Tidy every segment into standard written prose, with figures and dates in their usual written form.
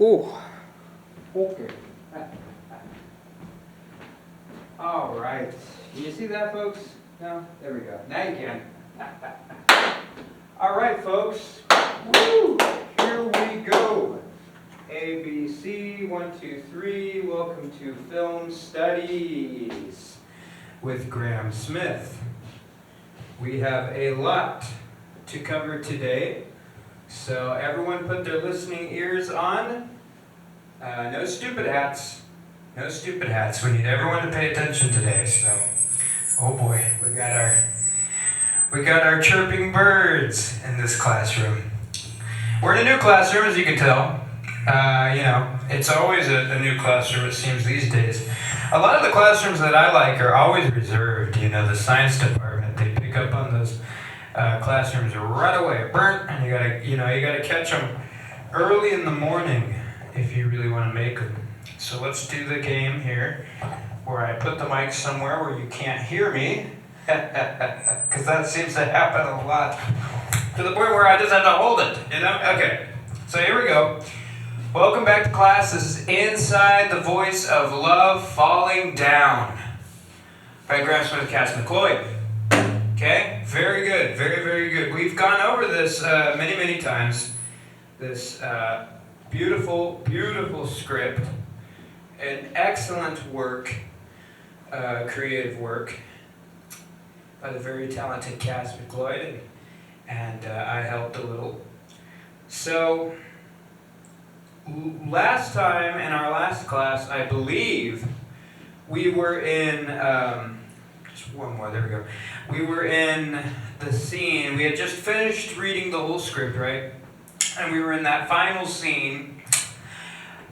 Oh, okay. All right. Can you see that, folks? No? There we go. Now you can. All right, folks. Woo! Here we go. A, B, C, 1, 2, 3. Welcome to Film Studies with Graham Smith. We have a lot to cover today, so everyone put their listening ears on. No stupid hats. No stupid hats. We need everyone to pay attention today. So, oh boy, we got our chirping birds in this classroom. We're in a new classroom, as you can tell. It's always a new classroom, it seems, these days. A lot of the classrooms that I like are always reserved. The science department, they pick up on those classrooms right away. Burnt, and you gotta catch them early in the morning if you really want to make them. So let's do the game here, where I put the mic somewhere where you can't hear me, because that seems to happen a lot, to the point where I just have to hold it, Okay, so here we go. Welcome back to class. This is Inside the Voice of Love Falling Down by Graham Smith, Cass McCloyd. Okay, very good, very, very good. We've gone over this many, many times. This beautiful, beautiful script. An excellent work, creative work by the very talented Cass McCloyd, and I helped a little. So, last time in our last class, I believe, we were in, just one more, there we go. We were in the scene, we had just finished reading the whole script, right? And we were in that final scene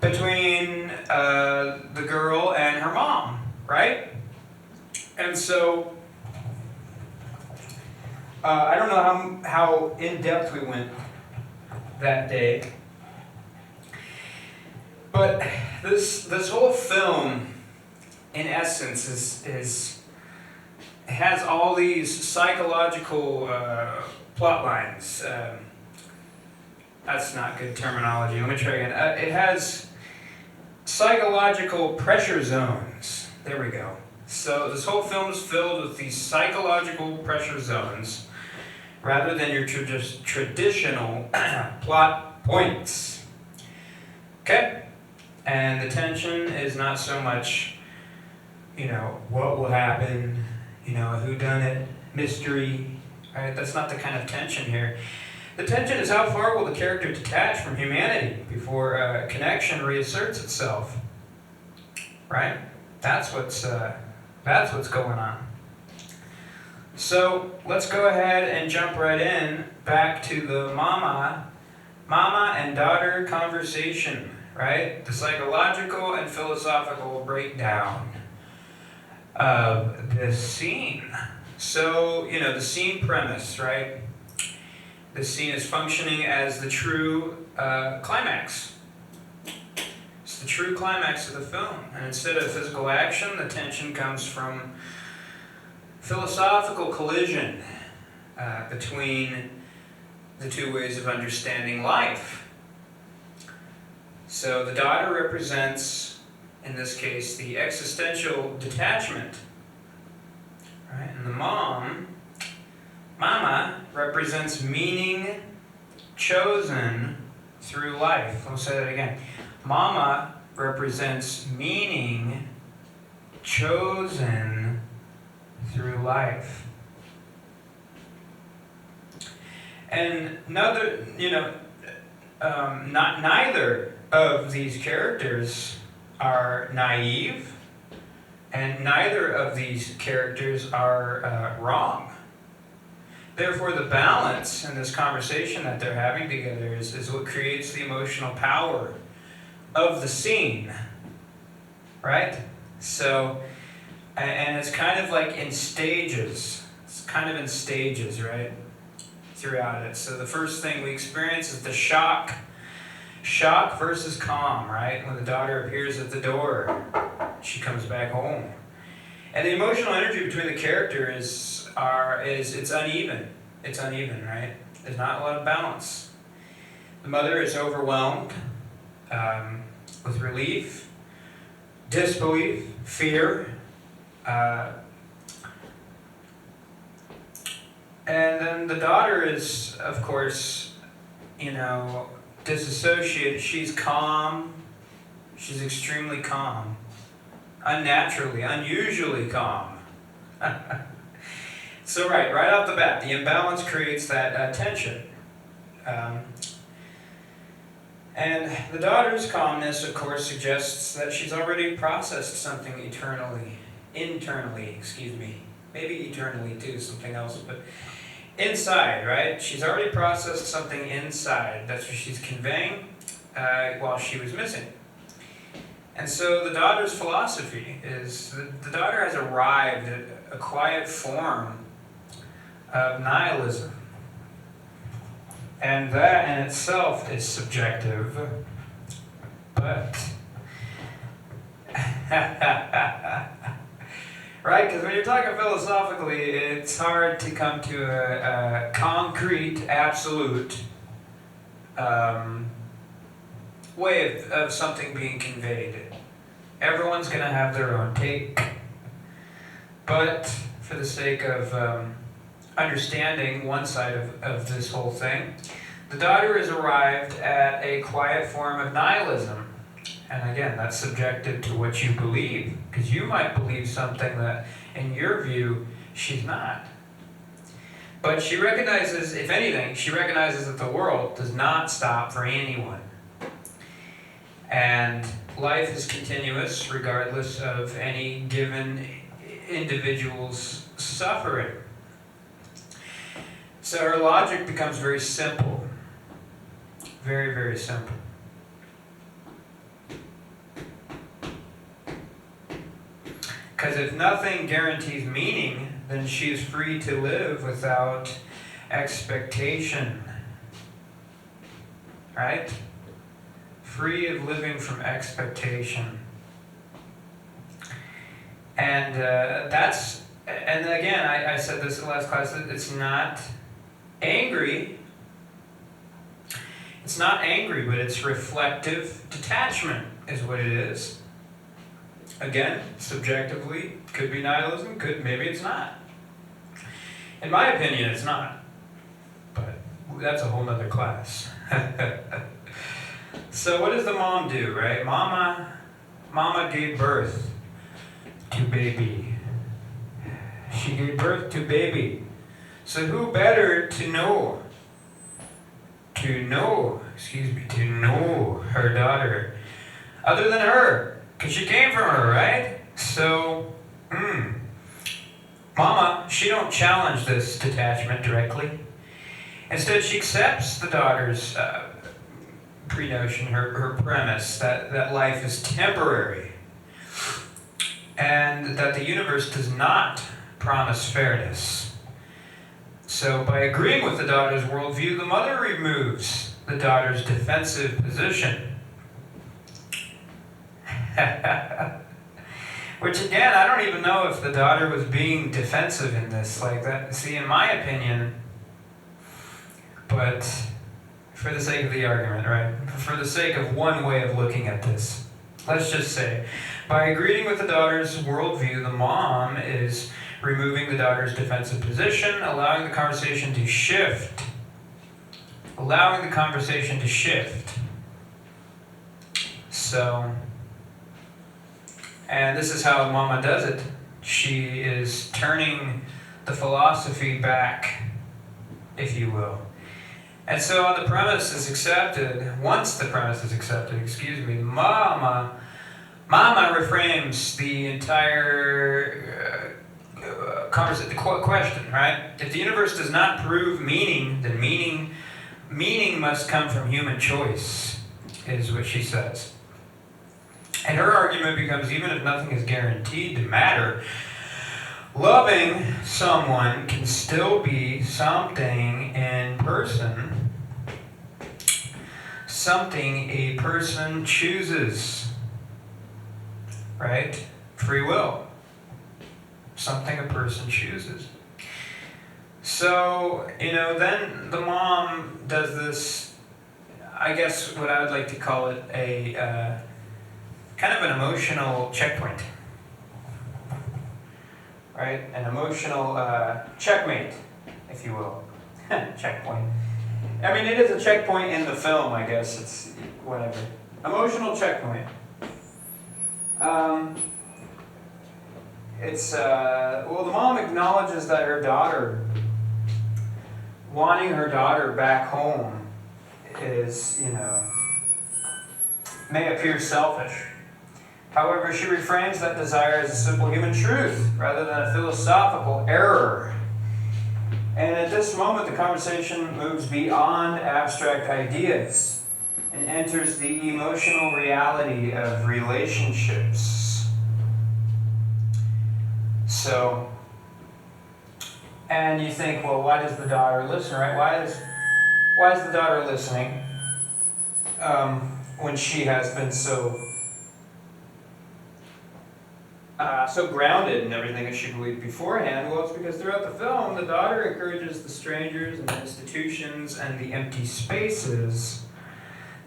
between the girl and her mom, right? And so, I don't know how in-depth we went that day, but this whole film, in essence, has all these psychological plot lines. That's not good terminology. Let me try again. It has psychological pressure zones. There we go. So this whole film is filled with these psychological pressure zones, rather than your traditional plot points. Okay? And the tension is not so much, what will happen, whodunit, mystery, right? That's not the kind of tension here. The tension is how far will the character detach from humanity before connection reasserts itself, right? That's what's going on. So let's go ahead and jump right in back to the mama and daughter conversation, right? The psychological and philosophical breakdown of this scene. So, the scene premise, right? The scene is functioning as the true climax. It's the true climax of the film. And instead of physical action, the tension comes from philosophical collision between the two ways of understanding life. So the daughter represents, in this case, the existential detachment, right? And the mama, represents meaning chosen through life. I'll say that again. Mama represents meaning chosen through life. And neither of these characters are naive, and neither of these characters are wrong. Therefore, the balance in this conversation that they're having together is what creates the emotional power of the scene, right? So, and it's kind of like in stages. It's kind of in stages, right? Throughout it. So the first thing we experience is the shock. Shock versus calm, right? When the daughter appears at the door, she comes back home. And the emotional energy between the characters it's uneven. It's uneven, right? There's not a lot of balance. The mother is overwhelmed with relief, disbelief, fear, and then the daughter is, of course, disassociated. She's calm. She's extremely calm. Unnaturally, unusually calm. So right off the bat, the imbalance creates that tension. And the daughter's calmness, of course, suggests that she's already processed something internally, maybe eternally too, something else, but inside, right? She's already processed something inside. That's what she's conveying while she was missing. And so the daughter's philosophy is the daughter has arrived at a quiet form of nihilism. And that in itself is subjective, but right? Because when you're talking philosophically, it's hard to come to a concrete, absolute way of something being conveyed. Everyone's going to have their own take, but for the sake of understanding one side of this whole thing, the daughter has arrived at a quiet form of nihilism. And again, that's subjective to what you believe, because you might believe something that, in your view, she's not. But she recognizes, if anything, that the world does not stop for anyone. And life is continuous regardless of any given individual's suffering. So her logic becomes very simple. Very, very simple. Because if nothing guarantees meaning, then she is free to live without expectation. Right? Free of living from expectation. And and again, I said this in the last class, that it's not angry. It's not angry, but it's reflective detachment is what it is. Again, subjectively, could be nihilism, maybe it's not. In my opinion, it's not. But that's a whole nother class. So what does the mom do, right? Mama gave birth to baby. She gave birth to baby. So who better to know her daughter other than her? Because she came from her, right? So, Mama, she don't challenge this detachment directly. Instead, she accepts the daughter's pre-notion, her premise, that life is temporary. And that the universe does not promise fairness. So by agreeing with the daughter's worldview, the mother removes the daughter's defensive position. Which again, I don't even know if the daughter was being defensive in this like that. See, in my opinion, but for the sake of the argument, right? For the sake of one way of looking at this, let's just say, by agreeing with the daughter's worldview, the mom is removing the daughter's defensive position, allowing the conversation to shift. So, and this is how Mama does it. She is turning the philosophy back, if you will. And so once the premise is accepted, Mama reframes the entire question, right? If the universe does not prove meaning, then meaning must come from human choice, is what she says. And her argument becomes, even if nothing is guaranteed to matter, loving someone can still be something in person, something a person chooses, right? Free will. Something a person chooses. So, then the mom does this, I guess what I would like to call it a kind of an emotional checkpoint. Right? An emotional checkmate, if you will. Checkpoint. I mean, it is a checkpoint in the film, I guess. It's whatever. Emotional checkpoint. Well, the mom acknowledges that her daughter, wanting her daughter back home is, may appear selfish. However, she reframes that desire as a simple human truth rather than a philosophical error. And at this moment, the conversation moves beyond abstract ideas and enters the emotional reality of relationships. So, and you think, well, why does the daughter listen, right? Why is the daughter listening when she has been so grounded in everything that she believed beforehand? Well, it's because throughout the film, the daughter encourages the strangers and the institutions and the empty spaces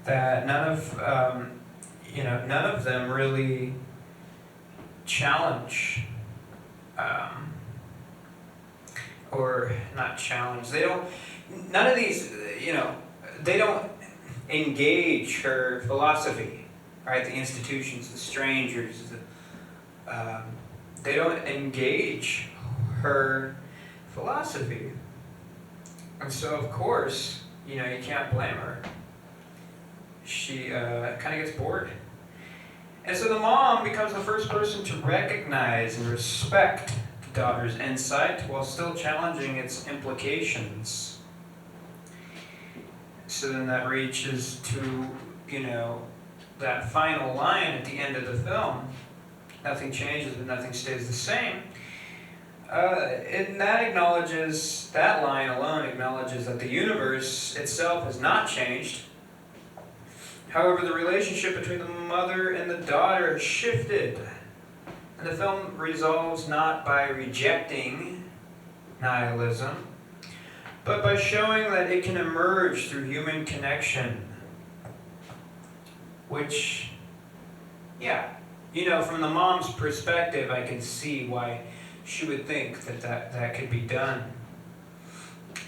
that none of them really challenge, or not challenge. None of these, they don't engage her philosophy, right? The institutions, the strangers, they don't engage her philosophy. And so, of course, you can't blame her. She kind of gets bored. And so the mom becomes the first person to recognize and respect the daughter's insight while still challenging its implications. So then that reaches to, that final line at the end of the film. Nothing changes, but nothing stays the same. And that line alone acknowledges that the universe itself has not changed. However, the relationship between the mother and the daughter has shifted. And the film resolves not by rejecting nihilism, but by showing that it can emerge through human connection. Which, from the mom's perspective, I can see why she would think that could be done.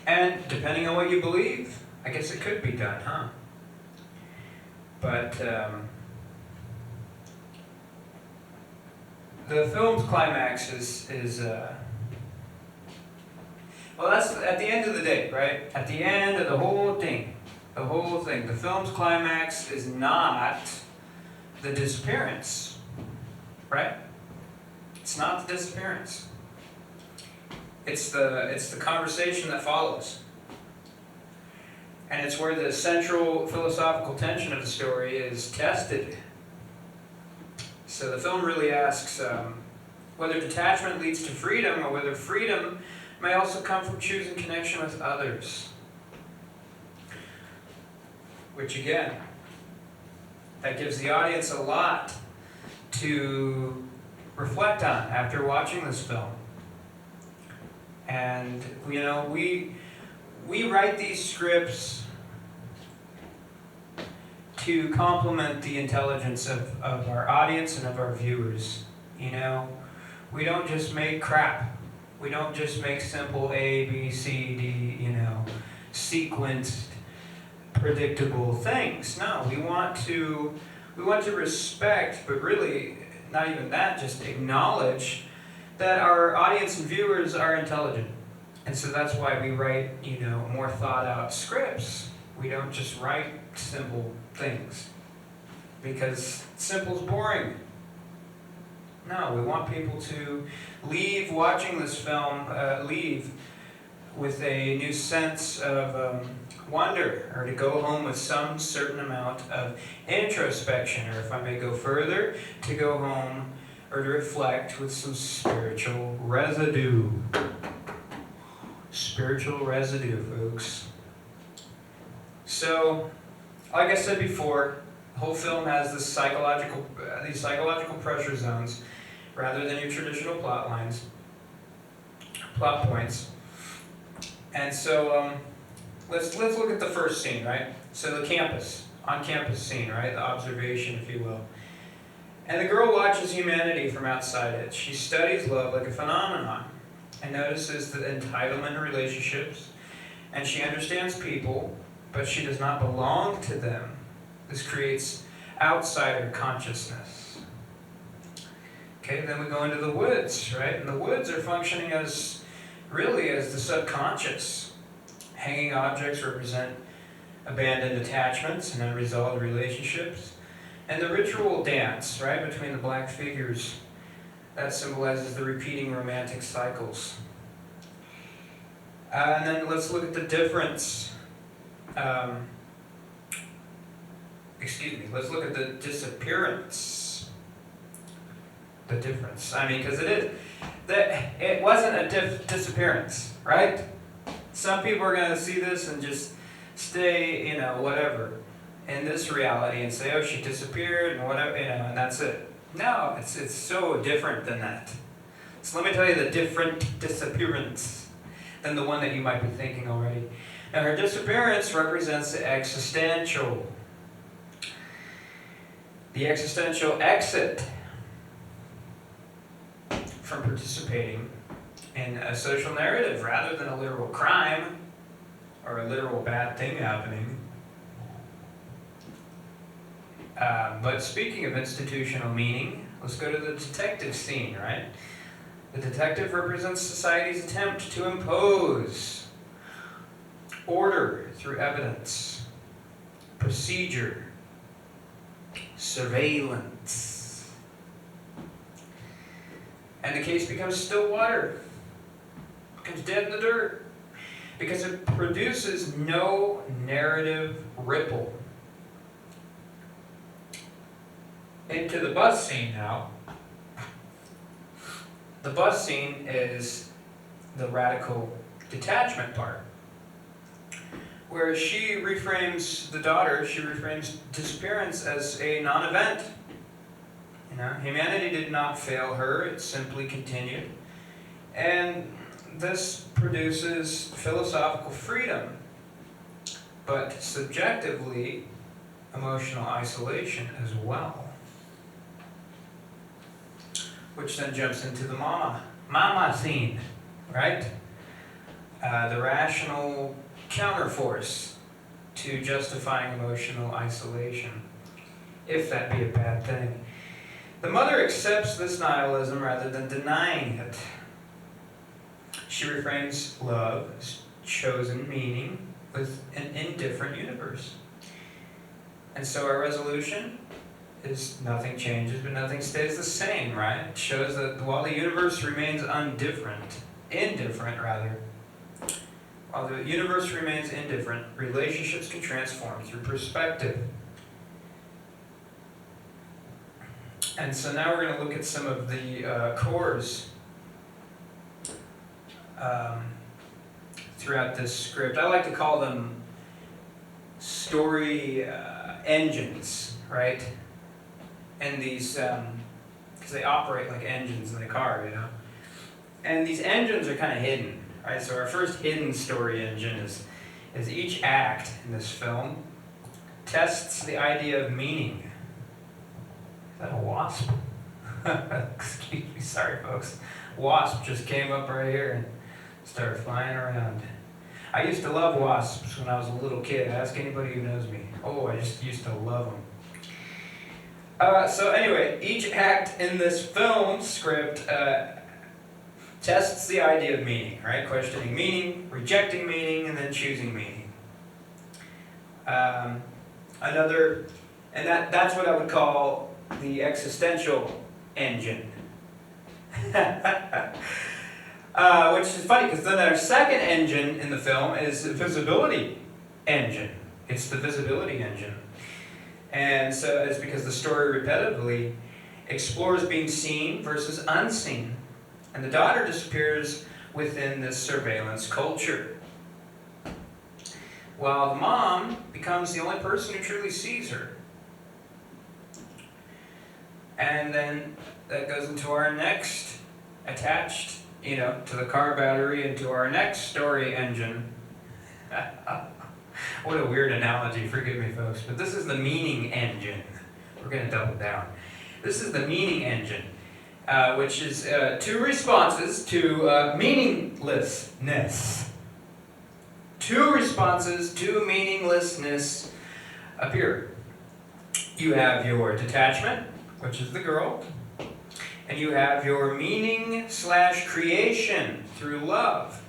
And depending on what you believe, I guess it could be done, huh? But the film's climax is that's at the end of the day, right? At the end of the whole thing, the film's climax is not the disappearance, right? It's not the disappearance. It's the conversation that follows. And it's where the central philosophical tension of the story is tested. So the film really asks whether detachment leads to freedom, or whether freedom may also come from choosing connection with others. Which again, that gives the audience a lot to reflect on after watching this film. And we write these scripts to complement the intelligence of our audience and of our viewers. We don't just make crap. We don't just make simple A, B, C, D, sequenced, predictable things. No, we want to respect, but really not even that, just acknowledge that our audience and viewers are intelligent. And so that's why we write, more thought out scripts. We don't just write simple things, because simple's boring. No, we want people to leave watching this film, leave with a new sense of wonder, or to go home with some certain amount of introspection, or if I may go further, to go home or to reflect with some spiritual residue. Spiritual residue, folks. So, like I said before, the whole film has these psychological pressure zones, rather than your traditional plot points. And so, let's look at the first scene, right? So the campus, on-campus scene, right? The observation, if you will. And the girl watches humanity from outside it. She studies love like a phenomenon and notices the entitlement in relationships. And she understands people, but she does not belong to them. This creates outsider consciousness. Okay, then we go into the woods, right? And the woods are functioning as the subconscious. Hanging objects represent abandoned attachments and unresolved relationships. And the ritual dance, right, between the black figures, that symbolizes the repeating romantic cycles. And then let's look at the difference. Let's look at the disappearance. The difference. Because it wasn't a disappearance, right? Some people are going to see this and just stay, whatever, in this reality and say, oh, she disappeared and whatever, and that's it. No, it's so different than that. So let me tell you the different disappearance than the one that you might be thinking already. Now, her disappearance represents the existential exit from participating in a social narrative rather than a literal crime or a literal bad thing happening. But speaking of institutional meaning, let's go to the detective scene, right? The detective represents society's attempt to impose order through evidence, procedure, surveillance. And the case becomes still water, becomes dead in the dirt, because it produces no narrative ripple. Into the bus scene now. The bus scene is the radical detachment part, where she reframes disappearance as a non-event. Humanity did not fail her, it simply continued. And this produces philosophical freedom, but subjectively emotional isolation as well. Which then jumps into the mama scene, right? The rational counterforce to justifying emotional isolation, if that be a bad thing. The mother accepts this nihilism rather than denying it. She reframes love as chosen meaning with an indifferent universe. And so our resolution is nothing changes, but nothing stays the same, right? It shows that while the universe remains while the universe remains indifferent, relationships can transform through perspective. And so now we're going to look at some of the cores throughout this script. I like to call them story engines, right? And these, because they operate like engines in a car, And these engines are kind of hidden, right? So our first hidden story engine is each act in this film tests the idea of meaning. Is that a wasp? Excuse me, sorry folks. Wasp just came up right here and started flying around. I used to love wasps when I was a little kid. Ask anybody who knows me. Oh, I just used to love them. So anyway, each act in this film script tests the idea of meaning, right? Questioning meaning, rejecting meaning, and then choosing meaning. That's what I would call the existential engine. Which is funny, because then our second engine in the film is the visibility engine. It's the visibility engine. And so it's because the story repetitively explores being seen versus unseen. And the daughter disappears within this surveillance culture, while the mom becomes the only person who truly sees her. And then that goes into our next, attached, to the car battery, into our next story engine. What a weird analogy, forgive me folks, but this is the meaning engine. We're going to double down. This is the meaning engine, which is two responses to meaninglessness. Two responses to meaninglessness appear. You have your detachment, which is the girl, and you have your meaning/creation through love,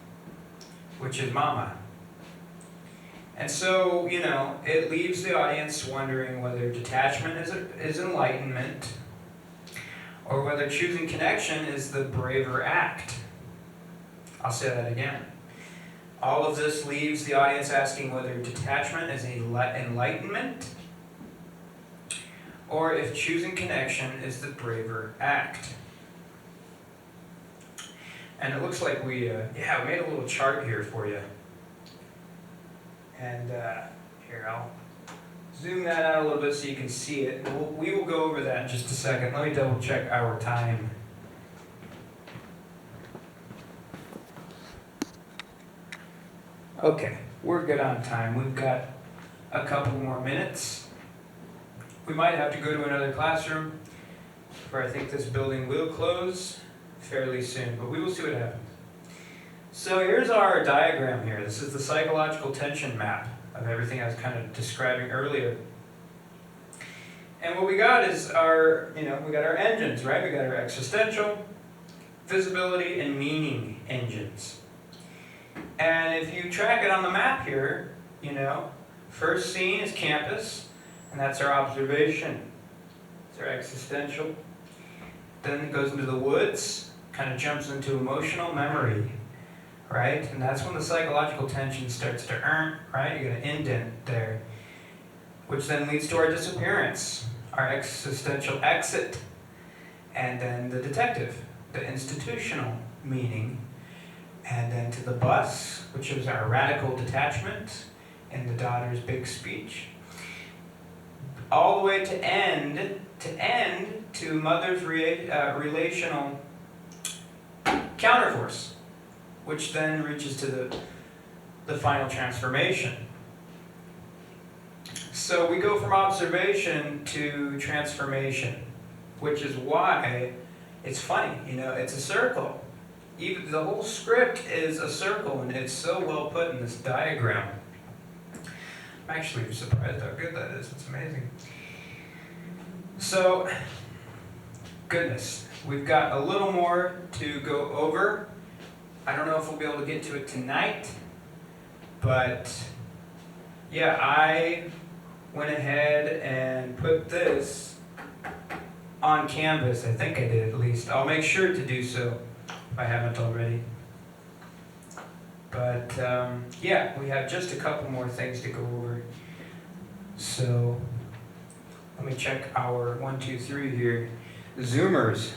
which is mama. And so, it leaves the audience wondering whether detachment is enlightenment, or whether choosing connection is the braver act. I'll say that again. All of this leaves the audience asking whether detachment is enlightenment, or if choosing connection is the braver act. And it looks like we made a little chart here for you. And here, I'll zoom that out a little bit so you can see it. We will go over that in just a second. Let me double check our time. Okay, we're good on time. We've got a couple more minutes. We might have to go to another classroom, for I think this building will close fairly soon, but we will see what happens. So here's our diagram here. This is the psychological tension map of everything I was kind of describing earlier. And what we got is we got our engines, right? We got our existential, visibility, and meaning engines. And if you track it on the map here, first scene is campus, and that's our observation. It's our existential. Then it goes into the woods, kind of jumps into emotional memory, right? And that's when the psychological tension starts to earn, right? You got an indent there, which then leads to our disappearance, our existential exit, and then the detective, the institutional meaning, and then to the bus, which is our radical detachment in the daughter's big speech, all the way to end to mother's relational counterforce, which then reaches to the final transformation. So we go from observation to transformation, which is why it's funny, it's a circle. Even the whole script is a circle, and it's so well put in this diagram. I'm actually surprised how good that is. It's amazing. So, goodness, we've got a little more to go over. I don't know if we'll be able to get to it tonight, but yeah, I went ahead and put this on Canvas. I think I did, at least. I'll make sure to do so if I haven't already. But yeah, we have just a couple more things to go over. So let me check our 1, 2, 3 here. Zoomers.